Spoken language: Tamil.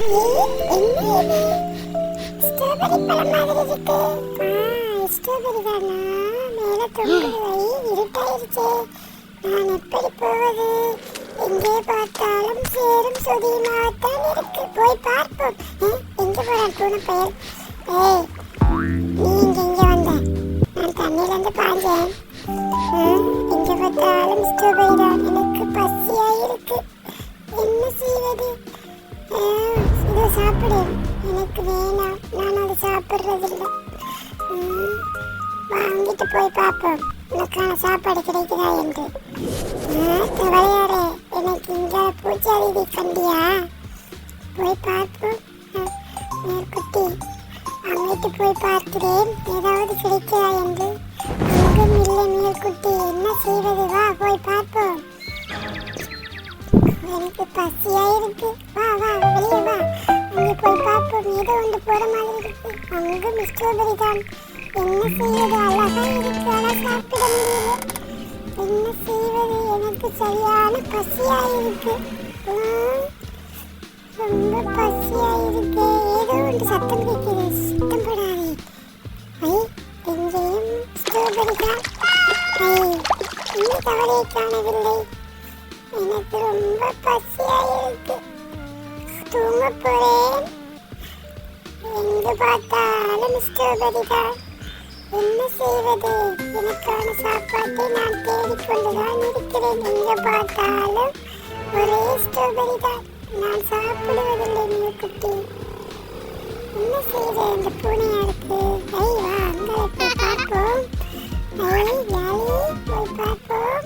என்ன இது? ஸ்ட்ராபெரி பழம் மாதிரி இருக்கு. ஸ்ட்ராபெரி தானா? மேல தொங்குது. இருட்டாயிருச்சே, நான் எப்படி போவது? எங்கே பார்த்தாலும் சேரும் சுதியுமாகத்தான் இருக்கு. போய் பார்ப்போம். எங்க போறான் பூனை பெயர்? ஏய், நீ இங்க வந்த? நான் தண்ணியில இருந்து பாஞ்சேன். எங்க பார்த்தாலும் ஸ்ட்ராபெரி தான். எனக்கு பசியா இருக்கு. என்ன செய்வது? இதை சாப்பிடு. எனக்கு வேணாம், நான் அதை சாப்பிட்றதில்லை. வாங்கிட்டு போய் பார்ப்போம் உனக்கான சாப்பாடு கிடைக்குதா என்று. விளையாடு. எனக்கு இங்கே பூச்சாதி கண்டியா? போய் பார்ப்போம். குட்டி, அங்கிட்டு போய் பார்க்கிறேன், ஏதாவது கிடைக்குதா என்று. அங்கும் இல்லை மேல்குட்டி, என்ன செய்வது? வா போய் பார்ப்போம். எனக்கு பசியா இருக்கு. வா வா வெளியே வா, அங்கே போய் பார்ப்போம். ஏதோ ஒன்று போற மாதிரி இருக்கு. அங்கும் ஸ்ட்ராபெரி தான். என்ன செய்வது? அழகா இருக்கு, ஆனால் சாப்பிட முடியல. என்ன செய்வது? எனக்கு சரியான பசியா இருக்கு. ரொம்ப பசியா இருக்கு. ஏதோ ஒன்று சத்தம் கேட்குது. சத்தம் போடாதே. எங்கேயும் ஸ்ட்ராபெரி தான். இந்த தவறையை காணவில்லை. எனக்கு ரொம்ப பசியா இருக்கு. தூங்க போறேன். எங்கு பார்த்தாலும் ஸ்ட்ராபெரி தான். என்ன செய்வது? எனக்கான சாப்பாட்டை நான் தேடிக்கொண்டுதான் இருக்கிறேன். எங்க பார்த்தாலும் ஒரே ஸ்ட்ராபெரி தான். நான் சாப்பிடுவதில்லை மேல்குட்டி. என்ன செய்த இந்த பூனையா இருக்கு? வா அங்கே போய் பார்ப்போம். போய் பார்ப்போம்.